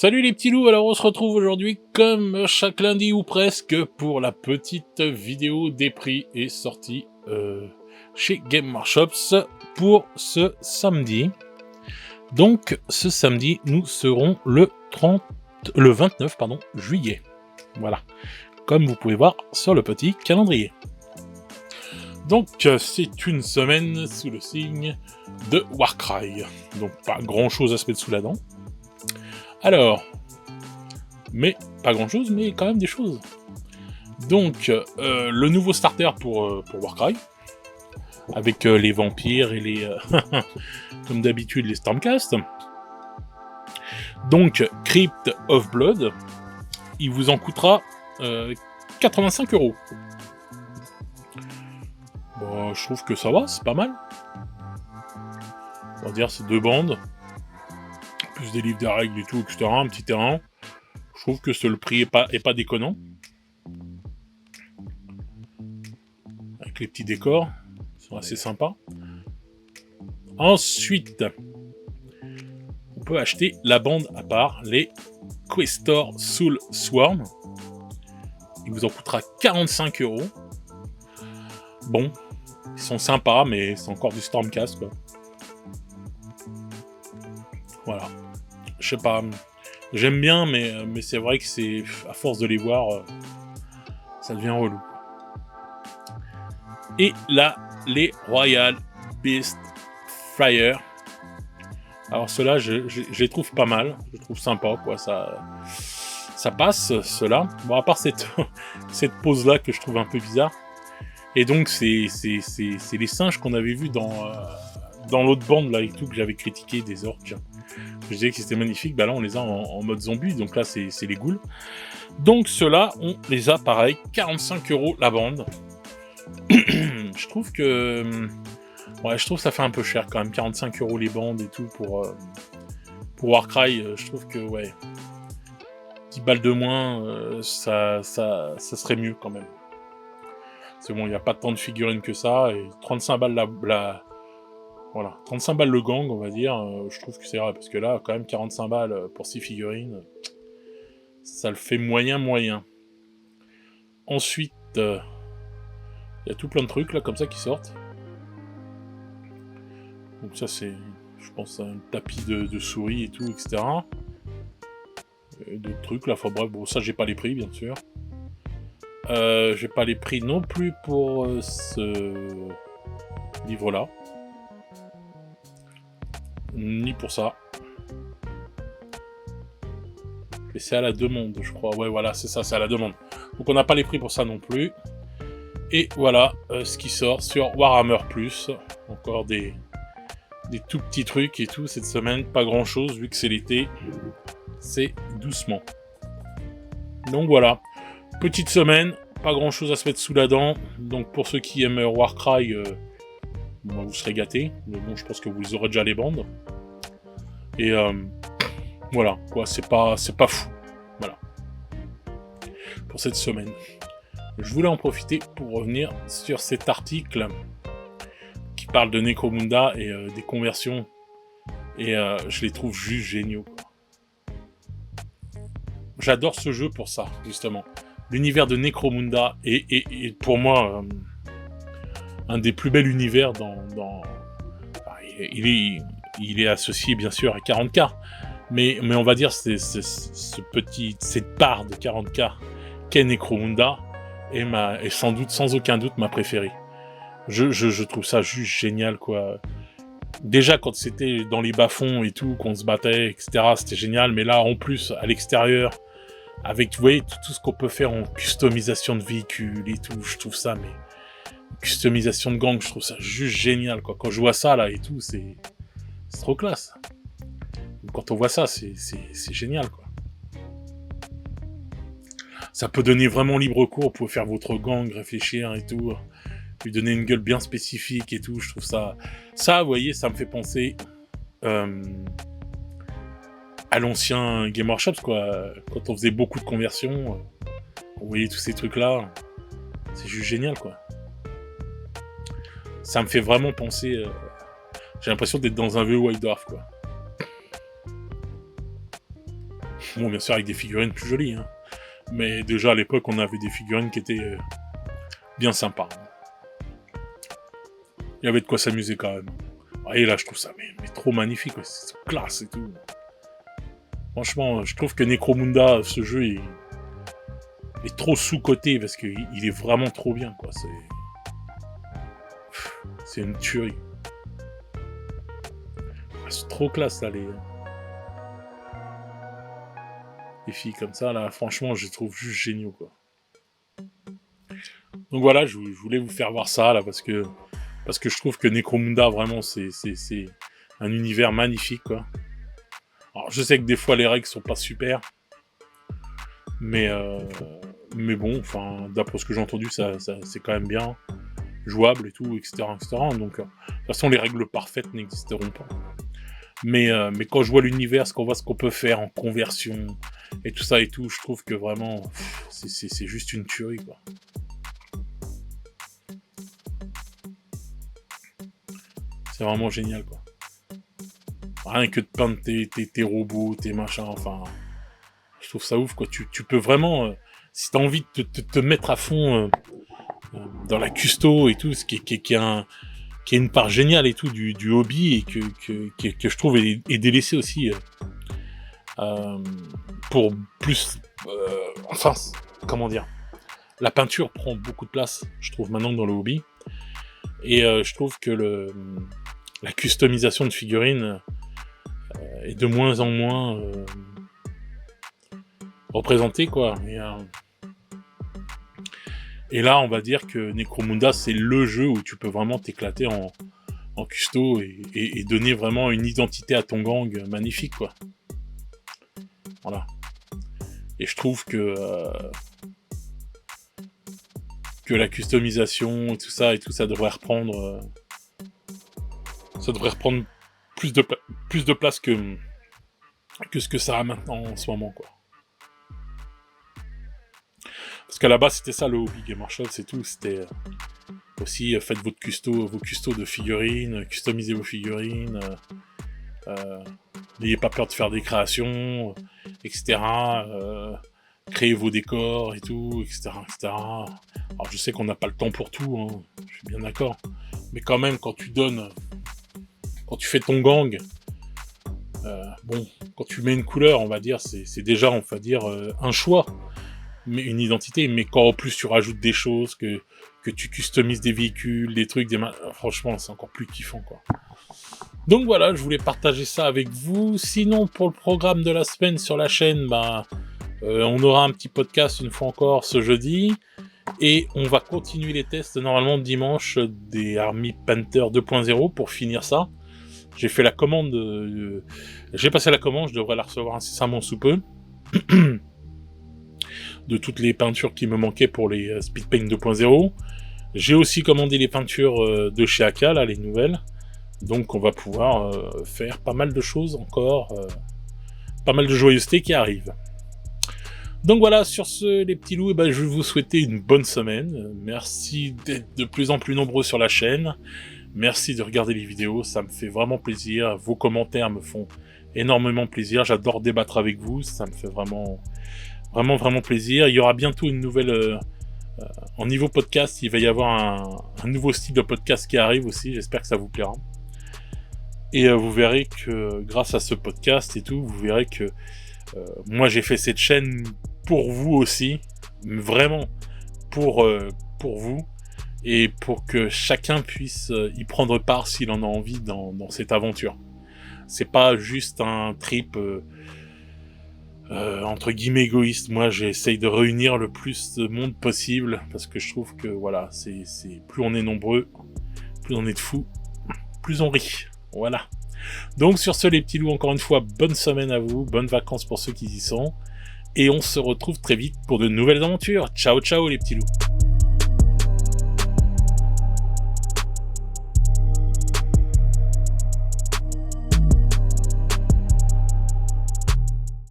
Salut les petits loups, alors on se retrouve aujourd'hui comme chaque lundi ou presque pour la petite vidéo des prix et sorties chez Game Workshops pour ce samedi. Donc ce samedi nous serons le 29 juillet. Voilà, comme vous pouvez voir sur le petit calendrier. Donc c'est une semaine sous le signe de Warcry. Donc pas grand chose à se mettre sous la dent. Alors, mais pas grand chose, mais quand même des choses. Donc, le nouveau starter pour Warcry, avec les vampires et les, comme d'habitude, les Stormcast. Donc, Crypt of Blood, il vous en coûtera 85 €. Bon, je trouve que ça va, c'est pas mal. On va dire, c'est 2 bandes, plus des livres de règles et tout, etc., un petit terrain. Je trouve que le prix est pas déconnant. Avec les petits décors, ils sont assez sympas. Ensuite, on peut acheter la bande à part, les Questor Soul Swarm. Il vous en coûtera 45 €. Bon, ils sont sympas, mais c'est encore du Stormcast, quoi. Voilà. Je sais pas. J'aime bien, mais c'est vrai que c'est à force de les voir, ça devient relou. Et là, les Royal Beast Flyer. Alors ceux-là, je les trouve pas mal. Je les trouve sympa, quoi. Ça passe, ceux-là. Bon, à part cette pose-là que je trouve un peu bizarre. Et donc, c'est les singes qu'on avait vus dans l'autre bande, là, et tout, que j'avais critiqué, des orques. Je disais que c'était magnifique, bah là on les a en mode zombie, donc là c'est les ghouls. Donc ceux-là, on les a pareil, 45 € la bande. Je trouve que... Ouais, je trouve que ça fait un peu cher quand même, 45 € les bandes et tout pour Warcry, je trouve que ouais, 10 balles de moins, ça serait mieux quand même. C'est bon, il n'y a pas tant de figurines que ça, et 35 balles voilà, 35 balles le gang, on va dire, je trouve que c'est vrai, parce que là, quand même, 45 balles pour 6 figurines, ça le fait moyen. Ensuite, il y a tout plein de trucs, là, comme ça, qui sortent. Donc ça, c'est, je pense, un tapis de souris et tout, etc. Et d'autres trucs, là, enfin bref, bon, ça, j'ai pas les prix, bien sûr. J'ai pas les prix non plus pour ce livre-là. Ni pour ça. Et c'est à la demande, je crois. Ouais, voilà, c'est ça, c'est à la demande. Donc on n'a pas les prix pour ça non plus. Et voilà ce qui sort sur Warhammer Plus. Encore des tout petits trucs et tout cette semaine. Pas grand chose, vu que c'est l'été. C'est doucement. Donc voilà. Petite semaine. Pas grand chose à se mettre sous la dent. Donc pour ceux qui aiment Warcry, bon, vous serez gâtés. Mais bon, je pense que vous aurez déjà les bandes. Et voilà, quoi, c'est pas fou. Voilà. Pour cette semaine. Je voulais en profiter pour revenir sur cet article qui parle de Necromunda et des conversions. Et je les trouve juste géniaux, quoi. J'adore ce jeu pour ça, justement. L'univers de Necromunda est pour moi un des plus bels univers dans... Enfin, il est associé, bien sûr, à 40K. Mais on va dire cette part de 40K qu'est Necromunda est sans doute, sans aucun doute, ma préférée. Je trouve ça juste génial, quoi. Déjà, quand c'était dans les bas-fonds et tout, qu'on se battait, etc., c'était génial. Mais là, en plus, à l'extérieur, avec, vous voyez, tout ce qu'on peut faire en customisation de véhicules et tout, je trouve ça, mais... Customisation de gang, je trouve ça juste génial, quoi. Quand je vois ça, là, et tout, c'est trop classe. Quand on voit ça, c'est génial, quoi. Ça peut donner vraiment libre cours, vous pouvez faire votre gang, réfléchir et tout, lui donner une gueule bien spécifique et tout, je trouve ça... Ça, vous voyez, ça me fait penser à l'ancien Game Workshops, quoi. Quand on faisait beaucoup de conversions, vous voyez tous ces trucs-là, c'est juste génial, quoi. Ça me fait vraiment penser... J'ai l'impression d'être dans un vieux White Dwarf, quoi. Bon, bien sûr, avec des figurines plus jolies, hein. Mais déjà, à l'époque, on avait des figurines qui étaient bien sympas. Il y avait de quoi s'amuser quand même. Et là, je trouve ça mais trop magnifique, quoi. C'est classe et tout. Franchement, je trouve que Necromunda, ce jeu, il est trop sous-coté parce qu'il est vraiment trop bien, quoi. C'est une tuerie. C'est trop classe, là, les filles comme ça, là. Franchement, je les trouve juste géniaux, quoi. Donc voilà, je voulais vous faire voir ça, là, parce que je trouve que Necromunda, vraiment, c'est un univers magnifique, quoi. Alors, je sais que des fois, les règles sont pas super, mais bon, enfin, d'après ce que j'ai entendu, ça c'est quand même bien jouable et tout, etc., etc. Donc, de toute façon, les règles parfaites n'existeront pas. Mais quand je vois l'univers, qu'on voit ce qu'on peut faire en conversion et tout ça et tout, je trouve que vraiment, c'est juste une tuerie, quoi. C'est vraiment génial, quoi. Rien que de peindre tes robots, tes machins, enfin... Je trouve ça ouf, quoi. Tu peux vraiment... si t'as envie de te mettre à fond dans la custo et tout, ce qui est une part géniale et tout du hobby, et que je trouve est délaissé aussi pour plus... enfin, comment dire, la peinture prend beaucoup de place, je trouve, maintenant dans le hobby. Et je trouve que la customisation de figurines est de moins en moins représentée, quoi. Et là, on va dire que Necromunda, c'est le jeu où tu peux vraiment t'éclater en custo et donner vraiment une identité à ton gang magnifique, quoi. Voilà. Et je trouve que la customisation, tout ça devrait reprendre plus de place que ce que ça a maintenant en ce moment, quoi. Parce qu'à la base, c'était ça le hobby Gamer Shop, c'est tout. C'était aussi faites vos custos de figurines, customisez vos figurines, n'ayez pas peur de faire des créations, etc. Créez vos décors et tout, etc., etc. Alors je sais qu'on n'a pas le temps pour tout, hein, je suis bien d'accord. Mais quand même, quand tu fais ton gang, bon, quand tu mets une couleur, on va dire, c'est déjà, on va dire, un choix, mais une identité. Mais quand en plus tu rajoutes des choses, que tu customises des véhicules, des trucs, franchement, c'est encore plus kiffant, quoi. Donc voilà, je voulais partager ça avec vous. Sinon, pour le programme de la semaine sur la chaîne, on aura un petit podcast une fois encore ce jeudi. Et on va continuer les tests normalement dimanche des Army Painter 2.0 pour finir ça. J'ai fait la commande, j'ai passé la commande, je devrais la recevoir incessamment sous peu. De toutes les peintures qui me manquaient pour les Speed Paint 2.0. J'ai aussi commandé les peintures de chez Aka, là, les nouvelles. Donc on va pouvoir faire pas mal de choses encore, pas mal de joyeusetés qui arrivent. Donc voilà, sur ce, les petits loups, je vais vous souhaiter une bonne semaine. Merci d'être de plus en plus nombreux sur la chaîne. Merci de regarder les vidéos, ça me fait vraiment plaisir. Vos commentaires me font énormément plaisir. J'adore débattre avec vous, ça me fait vraiment plaisir. Il y aura bientôt une nouvelle... en niveau podcast, il va y avoir un nouveau style de podcast qui arrive aussi. J'espère que ça vous plaira. Et vous verrez que grâce à ce podcast et tout, vous verrez que moi j'ai fait cette chaîne pour vous aussi, vraiment pour vous, et pour que chacun puisse y prendre part s'il en a envie dans cette aventure. C'est pas juste un trip entre guillemets égoïste. Moi j'essaye de réunir le plus de monde possible, parce que je trouve que voilà, c'est plus on est nombreux, plus on est de fous, plus on rit. Voilà. Donc sur ce, les petits loups, encore une fois, bonne semaine à vous, bonnes vacances pour ceux qui y sont, et on se retrouve très vite pour de nouvelles aventures. Ciao ciao les petits loups.